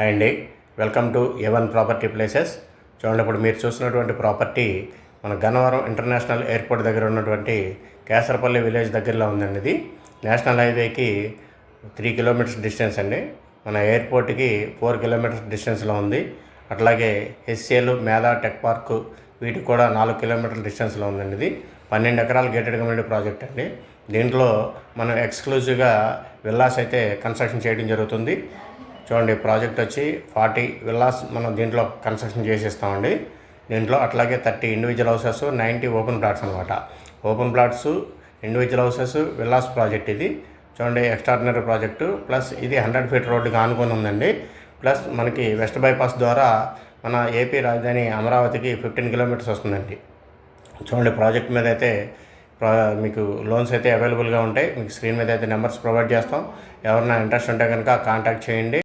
Hi అండి, welcome to A1 property places. చూడండి, ఇప్పుడు మీరు చూస్తున్నటువంటి ప్రాపర్టీ మన గన్నవరం ఇంటర్నేషనల్ ఎయిర్పోర్ట్ దగ్గర ఉన్నటువంటి కేసరపల్లి విలేజ్ దగ్గరలో ఉందండి. ఇది నేషనల్ హైవేకి 3 కిలోమీటర్స్ డిస్టెన్స్ అండి. మన ఎయిర్పోర్ట్కి 4 కిలోమీటర్స్ డిస్టెన్స్లో ఉంది. అట్లాగే HCL మేధా టెక్ పార్క్ వీటికి కూడా 4 కిలోమీటర్ల డిస్టెన్స్లో ఉందండి. ఇది 12 ఎకరాల గేటెడ్ కమ్యూనిటీ ప్రాజెక్ట్ అండి. దీంట్లో మనం ఎక్స్క్లూజివ్గా విల్లాస్ అయితే కన్స్ట్రక్షన్ చేయడం జరుగుతుంది. చూడండి, ప్రాజెక్ట్ వచ్చి 40 విల్లాస్ మనం దీంట్లో కన్స్ట్రక్షన్ చేసేస్తామండి. దీంట్లో అట్లాగే 30 ఇండివిజువల్ హౌసెస్, 90 ఓపెన్ ప్లాట్స్ అనమాట. Open plots, individual houses, villas project ఇది. చూడండి, ఎక్స్ట్రాడినరీ ప్రాజెక్టు. ప్లస్ ఇది 100 ఫీట్ రోడ్డుకి ఆనుకొని ఉందండి. ప్లస్ మనకి వెస్ట్ బైపాస్ ద్వారా మన ఏపీ రాజధాని అమరావతికి 15 కిలోమీటర్స్ వస్తుందండి. చూడండి, ప్రాజెక్ట్ మీద అయితే మీకు లోన్స్ అయితే అవైలబుల్గా ఉంటాయి. మీకు స్క్రీన్ మీద అయితే నెంబర్స్ ప్రొవైడ్ చేస్తాం. ఎవరైనా ఇంట్రెస్ట్ ఉంటే కనుక కాంటాక్ట్ చేయండి.